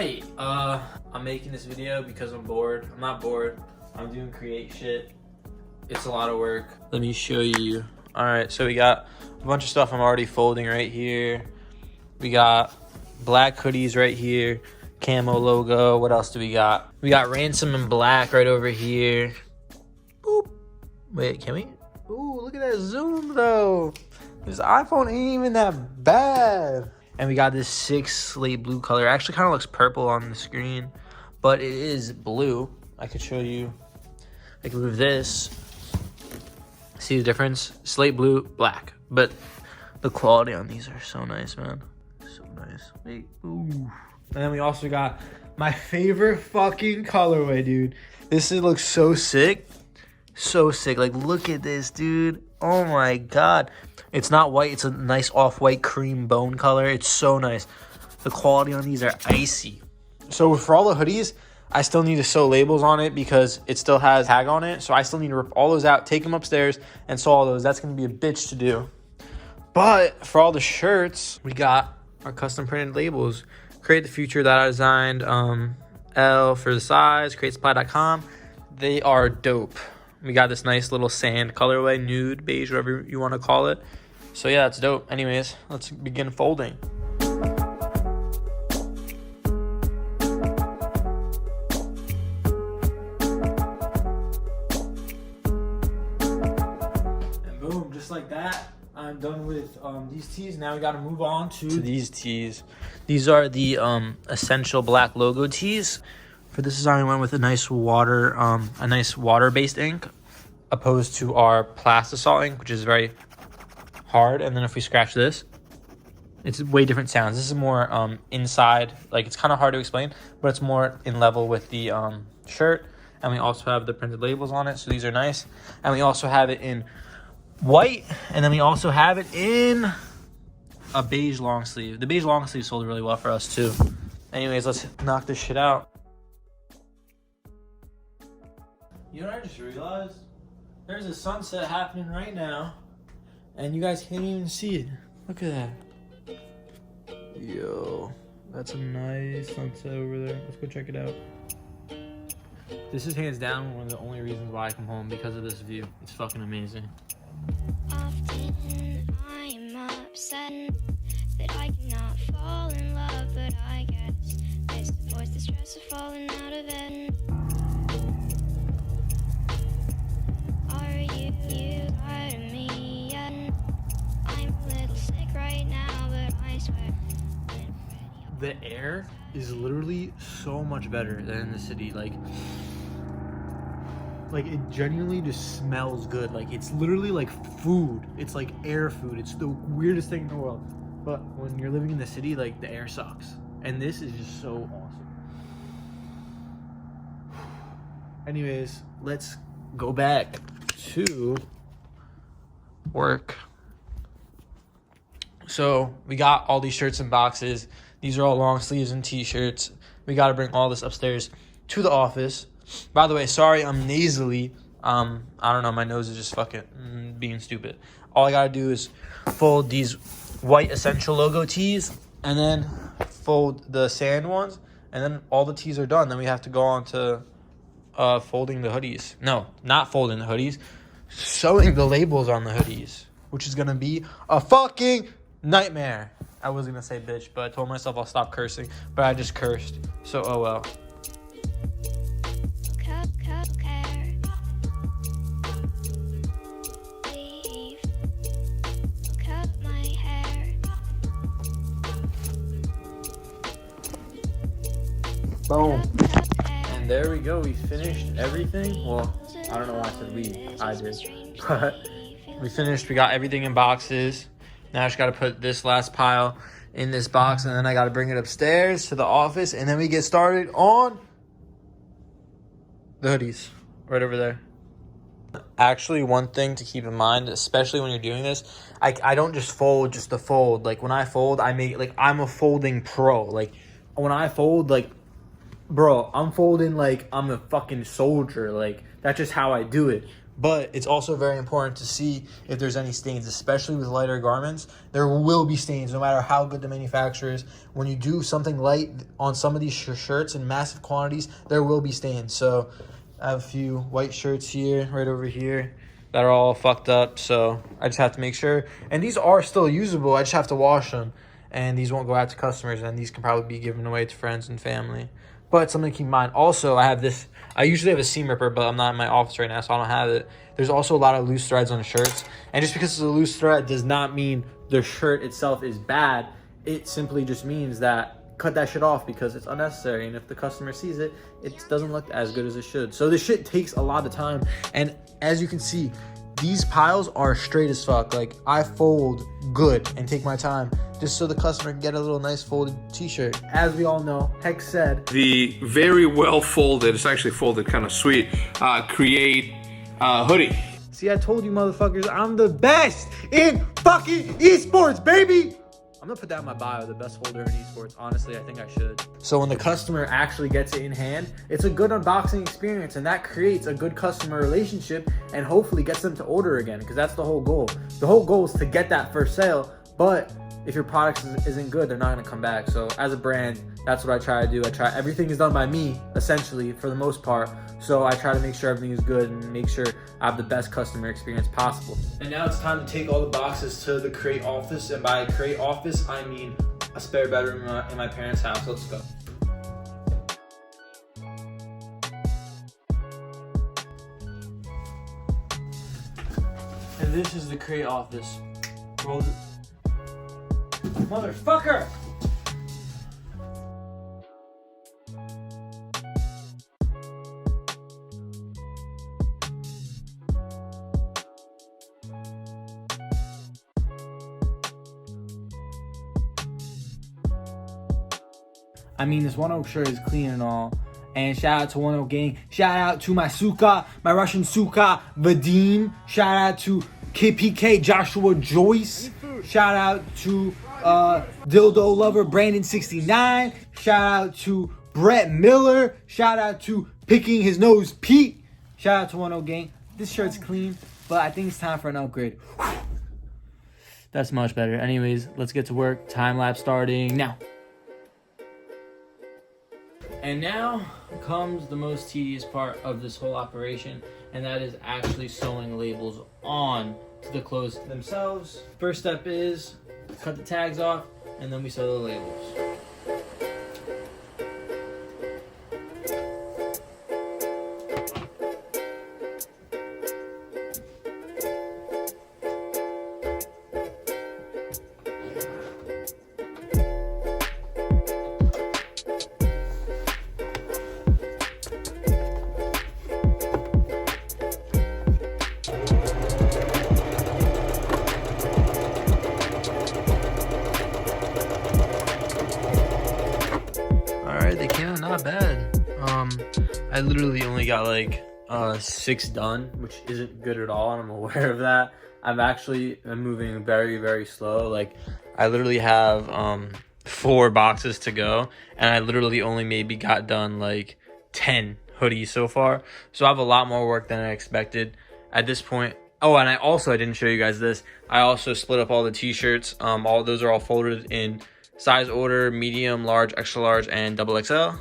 right, I'm making this video because I'm bored. I'm not bored. I'm doing create shit. It's a lot of work. Let me show you. All right, so we got a bunch of stuff I'm already folding right here. We got black hoodies right here, camo logo. What else do we got? We got ransom in black right over here. Boop. Wait, can we? Ooh, look at that zoom though. This iPhone ain't even that bad. And we got this 6 slate blue color. It actually kind of looks purple on the screen, but it is blue. I could show you. I can move this. See the difference? Slate blue, black. But the quality on these are so nice, man. So nice. Wait, ooh. And then we also got my favorite fucking colorway, dude. This looks so sick. So sick. Like, look at this, dude. Oh my god. It's not white. It's a nice off-white cream bone color. It's so nice. The quality on these are icy. So for all the hoodies, I still need to sew labels on it because it still has a tag on it. So I still need to rip all those out, take them upstairs, and sew all those. That's going to be a bitch to do. But for all the shirts, we got our custom printed labels. Create the Future that I designed. L for the size. CreateSupply.com. They are dope. We got this nice little sand colorway, nude, beige, whatever you want to call it. So yeah, it's dope. Anyways, let's begin folding. And boom, just like that, I'm done with these tees. Now we got to move on to these tees. These are the essential black logo tees. For this design, we went with a nice water-based ink, opposed to our Plastisol ink, which is very hard. And then if we scratch this, it's way different sounds. This is more inside, like it's kind of hard to explain, but it's more in level with the shirt. And we also have the printed labels on it, so these are nice. And we also have it in white, and then we also have it in a beige long sleeve. The beige long sleeve sold really well for us too. Anyways, let's knock this shit out. You know what I just realized? There's a sunset happening right now, and you guys can't even see it. Look at that. Yo, that's a nice sunset over there. Let's go check it out. This is hands down one of the only reasons why I come home, because of this view. It's fucking amazing. Often I'm upset that I cannot fall in love, but I guess this avoids the stress of falling out of bed. You tired of me yet? I'm a little sick right now, but I swear The air is literally so much better than in the city. Like it genuinely just smells good. Like it's literally like food. It's like air food. It's the weirdest thing in the world. But when you're living in the city, like the air sucks. And this is just so awesome. Anyways, let's go back to work. So we got all these shirts in boxes. These are all long sleeves and t-shirts. We got to bring all this upstairs to the office. By the way, sorry I'm nasally. I don't know, my nose is just fucking being stupid. All I gotta do is fold these white essential logo tees, and then fold the sand ones, and then all the tees are done. Then we have to go on to folding the hoodies. No, not folding the hoodies. Sewing the labels on the hoodies, which is gonna be a fucking nightmare. I was gonna say bitch, but I told myself I'll stop cursing, but I just cursed. So oh well. Boom. And there we go. We finished everything. Well, I don't know why I said we. I did. But we finished. We got everything in boxes. Now I just got to put this last pile in this box, and then I got to bring it upstairs to the office, and then we get started on the hoodies right over there. Actually, one thing to keep in mind, especially when you're doing this, I don't just fold just to fold. Like when I fold, I'm a folding pro. Like when I fold, like, bro, I'm folding like I'm a fucking soldier. Like that's just how I do it. But it's also very important to see if there's any stains, especially with lighter garments. There will be stains no matter how good the manufacturer is. When you do something light on some of these shirts in massive quantities, there will be stains. So I have a few white shirts here, right over here, that are all fucked up. So I just have to make sure. And these are still usable. I just have to wash them. And these won't go out to customers. And these can probably be given away to friends and family. But something to keep in mind. Also, I have this. I usually have a seam ripper, but I'm not in my office right now, so I don't have it. There's also a lot of loose threads on shirts. And just because it's a loose thread does not mean the shirt itself is bad. It simply just means that cut that shit off because it's unnecessary. And if the customer sees it, it doesn't look as good as it should. So this shit takes a lot of time. And as you can see, these piles are straight as fuck. Like, I fold good and take my time just so the customer can get a little nice folded t-shirt. As we all know, Hex said, the very well folded, it's actually folded kind of sweet, create hoodie. See, I told you motherfuckers, I'm the best in fucking esports, baby! I'm gonna put that in my bio, the best folder in esports. Honestly, I think I should. So when the customer actually gets it in hand, it's a good unboxing experience, and that creates a good customer relationship and hopefully gets them to order again, because that's the whole goal. The whole goal is to get that first sale, but if your product isn't good, they're not gonna come back. So as a brand, that's what I try to do. Everything is done by me, essentially, for the most part. So I try to make sure everything is good and make sure I have the best customer experience possible. And now it's time to take all the boxes to the crate office. And by crate office, I mean a spare bedroom in my parents' house. Let's go. And this is the crate office. Motherfucker! I mean, this 1-0 shirt is clean and all. And shout out to 1-0 gang. Shout out to my Suka, my Russian Suka, Vadim. Shout out to KPK, Joshua Joyce. Shout out to Dildo Lover, Brandon69. Shout out to Brett Miller. Shout out to Picking His Nose Pete. Shout out to 1-0 gang. This shirt's clean, but I think it's time for an upgrade. That's much better. Anyways, let's get to work. Time lapse starting now. And now comes the most tedious part of this whole operation, and that is actually sewing labels on to the clothes themselves. First step is cut the tags off, and then we sew the labels. They came out not bad. I literally only got like 6 done, which isn't good at all, and I'm aware of that. I'm moving very, very slow. Like, I literally have 4 boxes to go, and I literally only maybe got done like 10 hoodies so far. So I have a lot more work than I expected at this point. Oh, and I didn't show you guys this. I also split up all the t-shirts. All those are all folded in size order: medium, large, extra large, and XXL.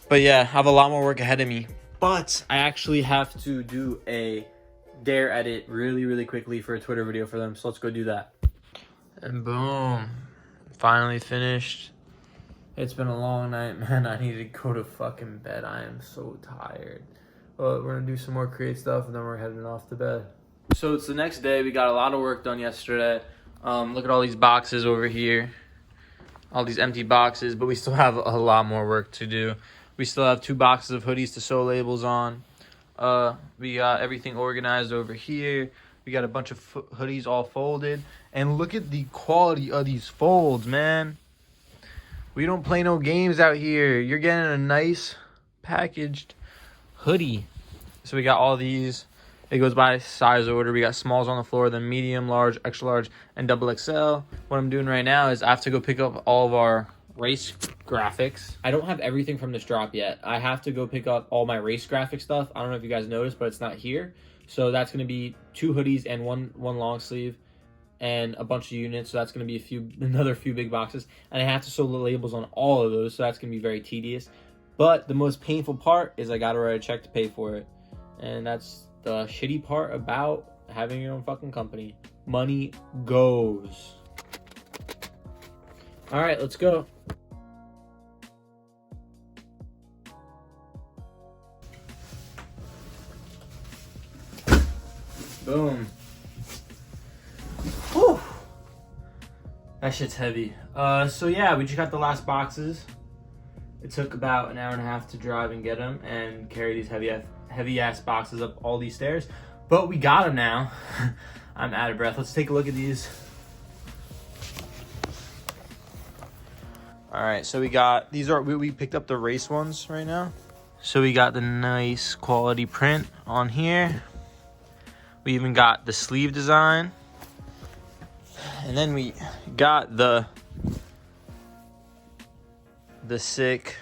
But yeah, I have a lot more work ahead of me. But I actually have to do a dare edit really, really quickly for a Twitter video for them. So let's go do that. And boom. Finally finished. It's been a long night, man. I need to go to fucking bed. I am so tired. But we're gonna do some more create stuff, and then we're heading off to bed. So it's the next day. We got a lot of work done yesterday. Look at all these boxes over here. All these empty boxes, but we still have a lot more work to do. We still have 2 boxes of hoodies to sew labels on. We got everything organized over here. We got a bunch of hoodies all folded. And look at the quality of these folds, man. We don't play no games out here. You're getting a nice packaged hoodie. So we got all these. It goes by size order. We got smalls on the floor, then medium, large, extra large, and XXL. What I'm doing right now is I have to go pick up all of our race graphics. I don't have everything from this drop yet. I have to go pick up all my race graphic stuff. I don't know if you guys noticed, but it's not here. So that's going to be 2 hoodies and one long sleeve and a bunch of units. So that's going to be another few big boxes. And I have to sew the labels on all of those. So that's going to be very tedious. But the most painful part is I got to write a check to pay for it. And that's the shitty part about having your own fucking company. Money goes. All right, let's go. Boom. Whew. That shit's heavy. So yeah, we just got the last boxes. It took about an hour and a half to drive and get them and carry these heavy ass boxes up all these stairs. But we got them now. I'm out of breath. Let's take a look at these. All right, so we got, we picked up the race ones right now. So we got the nice quality print on here. We even got the sleeve design. And then we got the sick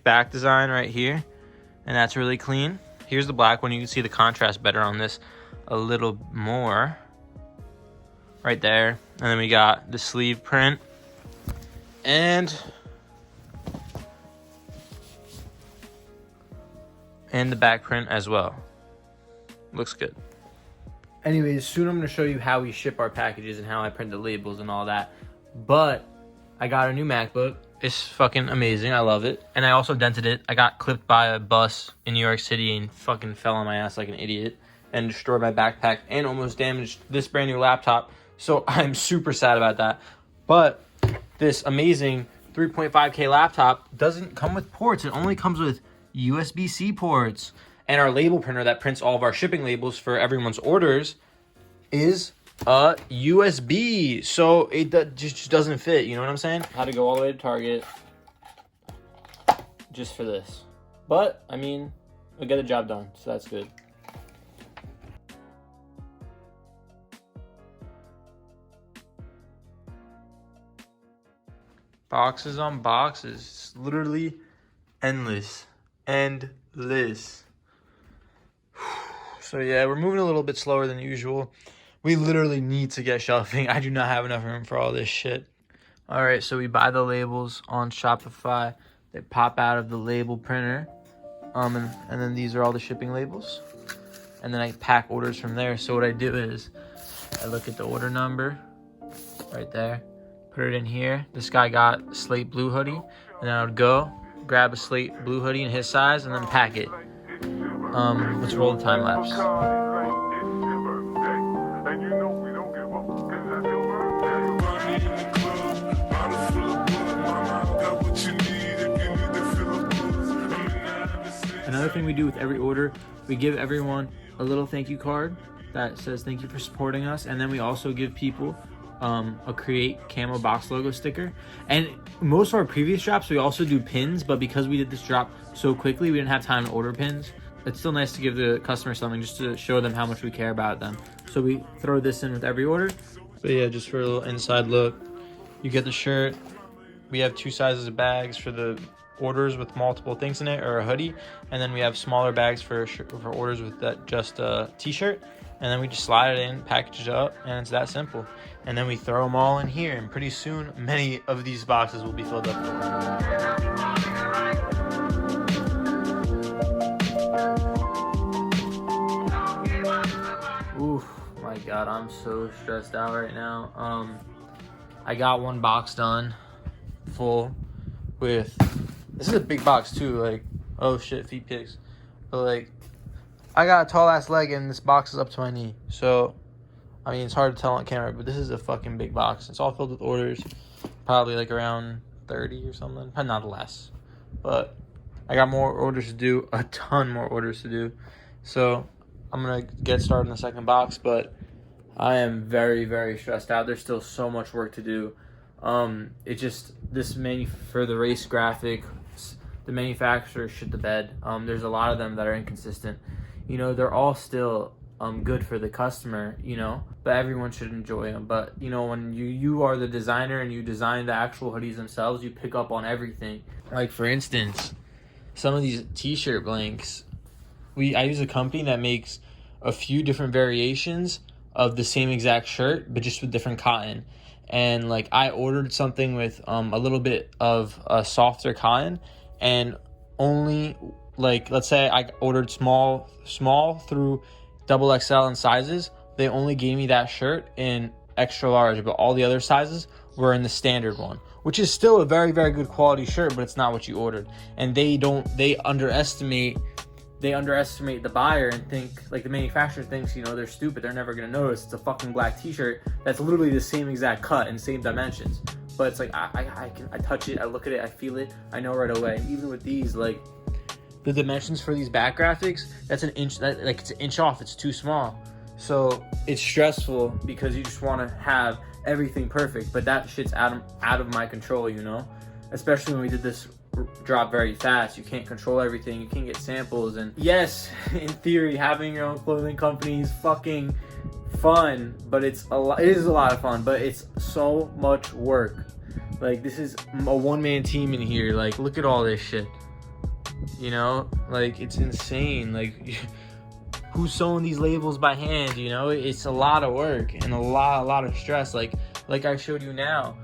back design right here. And that's really clean. Here's the black one. You can see the contrast better on this a little more. Right there. And then we got the sleeve print. And the back print as well. Looks good. Anyways, soon I'm going to show you how we ship our packages and how I print the labels and all that. But I got a new MacBook. It's fucking amazing. I love it. And I also dented it. I got clipped by a bus in New York City and fucking fell on my ass like an idiot and destroyed my backpack and almost damaged this brand new laptop. So I'm super sad about that. But this amazing 3.5K laptop doesn't come with ports. It only comes with USB-C ports. And our label printer that prints all of our shipping labels for everyone's orders is a USB. So it just doesn't fit. You know what I'm saying? Had to go all the way to Target just for this. But, I mean, we'll get the job done. So that's good. Boxes on boxes. It's literally endless. Endless. So yeah, we're moving a little bit slower than usual. We literally need to get shelving. I do not have enough room for all this shit. All right, so we buy the labels on Shopify. They pop out of the label printer. And then these are all the shipping labels. And then I pack orders from there. So what I do is I look at the order number right there. Put it in here. This guy got a slate blue hoodie. And then I would go grab a slate blue hoodie in his size and then pack it. Let's roll the time lapse. Another thing we do with every order, we give everyone a little thank you card that says thank you for supporting us, and then we also give people a Create Camo Box logo sticker. And most of our previous drops, we also do pins, but because we did this drop so quickly, we didn't have time to order pins. It's still nice to give the customer something just to show them how much we care about them. So we throw this in with every order. But yeah, just for a little inside look, you get the shirt. We have 2 sizes of bags for the orders with multiple things in it, or a hoodie. And then we have smaller bags for orders with that just a t-shirt. And then we just slide it in, package it up, and it's that simple. And then we throw them all in here, and pretty soon many of these boxes will be filled up. Oof, my God, I'm so stressed out right now. I got 1 box done, full with, this is a big box too, like, oh shit, feet pics. But like, I got a tall ass leg and this box is up to my knee. So, I mean, it's hard to tell on camera, but this is a fucking big box. It's all filled with orders, probably like around 30 or something, probably not less. But I got more orders to do, a ton more orders to do. So I'm gonna get started in the second box, but I am very, very stressed out. There's still so much work to do. It just, for the race graphic, the manufacturer shit the bed. There's a lot of them that are inconsistent. You know, they're all still good for the customer, you know, but everyone should enjoy them. But, you know, when you are the designer and you design the actual hoodies themselves, you pick up on everything. Like, for instance, some of these t-shirt blanks, I use a company that makes a few different variations of the same exact shirt, but just with different cotton. And like I ordered something with a little bit of a softer cotton, and only like, let's say I ordered small through double XL in sizes, they only gave me that shirt in extra large, but all the other sizes were in the standard one, which is still a very, very good quality shirt, but it's not what you ordered. And they underestimate the buyer and think, like, the manufacturer thinks, you know, they're stupid, they're never gonna notice it's a fucking black t-shirt that's literally the same exact cut and same dimensions. But it's like I touch it, I look at it, I feel it, I know right away. Even with these, like, the dimensions for these back graphics, that's an inch, it's an inch off, it's too small. So it's stressful because you just want to have everything perfect, but that shit's out of my control, you know? Especially when we did this drop very fast. You can't control everything, you can't get samples. And yes, in theory, having your own clothing company is fucking fun, but it is a lot of fun, but it's so much work. Like, this is a one-man team in here. Like, look at all this shit, you know? Like, it's insane. Like, who's sewing these labels by hand, you know? It's a lot of work and a lot of stress. Like I showed you now.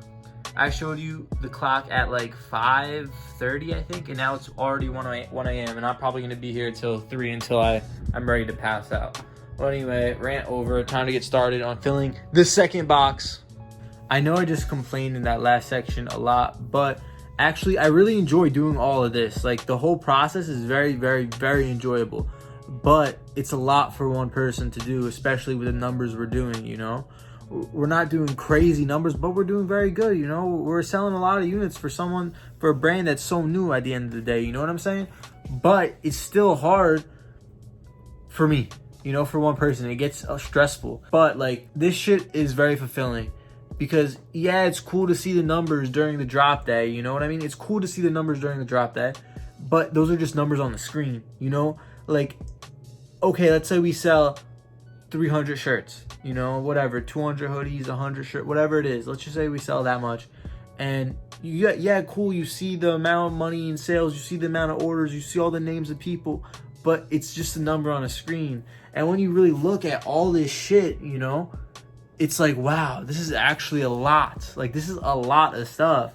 I showed you the clock at like 5:30, I think, and now it's already 1 a.m. and I'm probably gonna be here till 3 until I'm ready to pass out. Well, anyway, rant over. Time to get started on filling the second box. I know I just complained in that last section a lot, but actually I really enjoy doing all of this. Like, the whole process is very, very, very enjoyable. But it's a lot for one person to do, especially with the numbers we're doing, you know? We're not doing crazy numbers, but we're doing very good, you know? We're selling a lot of units for a brand that's so new at the end of the day, you know what I'm saying? But it's still hard for me, you know, for one person. It gets stressful. But, like, this shit is very fulfilling. Because, yeah, it's cool to see the numbers during the drop day, you know what I mean? It's cool to see the numbers during the drop day, but those are just numbers on the screen, you know? Like, okay, let's say we sell 300 shirts, you know, whatever, 200 hoodies, 100 shirts, whatever it is. Let's just say we sell that much. And, yeah, cool, you see the amount of money in sales, you see the amount of orders, you see all the names of people, but it's just a number on a screen. And when you really look at all this shit, you know, it's like, wow, this is actually a lot. Like, this is a lot of stuff.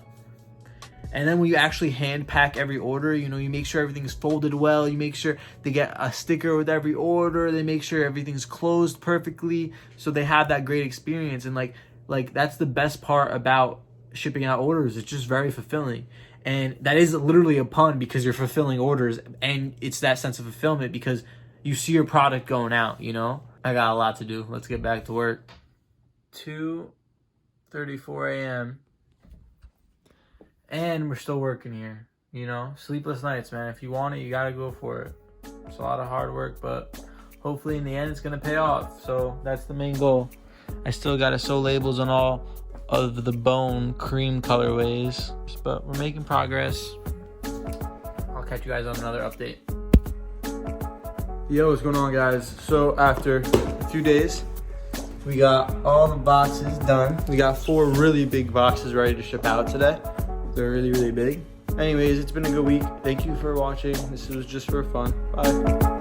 And then when you actually hand pack every order, you know, you make sure everything's folded well. You make sure they get a sticker with every order. They make sure everything's closed perfectly, so they have that great experience. And like that's the best part about shipping out orders. It's just very fulfilling. And that is literally a pun, because you're fulfilling orders, and it's that sense of fulfillment because you see your product going out, you know? I got a lot to do. Let's get back to work. 2:34 a.m. and we're still working here, you know? Sleepless nights, man. If you want it, you gotta go for it. It's a lot of hard work, but hopefully in the end it's gonna pay off. So that's the main goal. I still gotta sew labels on all of the bone cream colorways, but we're making progress. I'll catch you guys on another update. Yo, what's going on, guys? So after a few days, we got all the boxes done. We got 4 really big boxes ready to ship out today. They're really, really big. Anyways, it's been a good week. Thank you for watching. This was just for fun. Bye.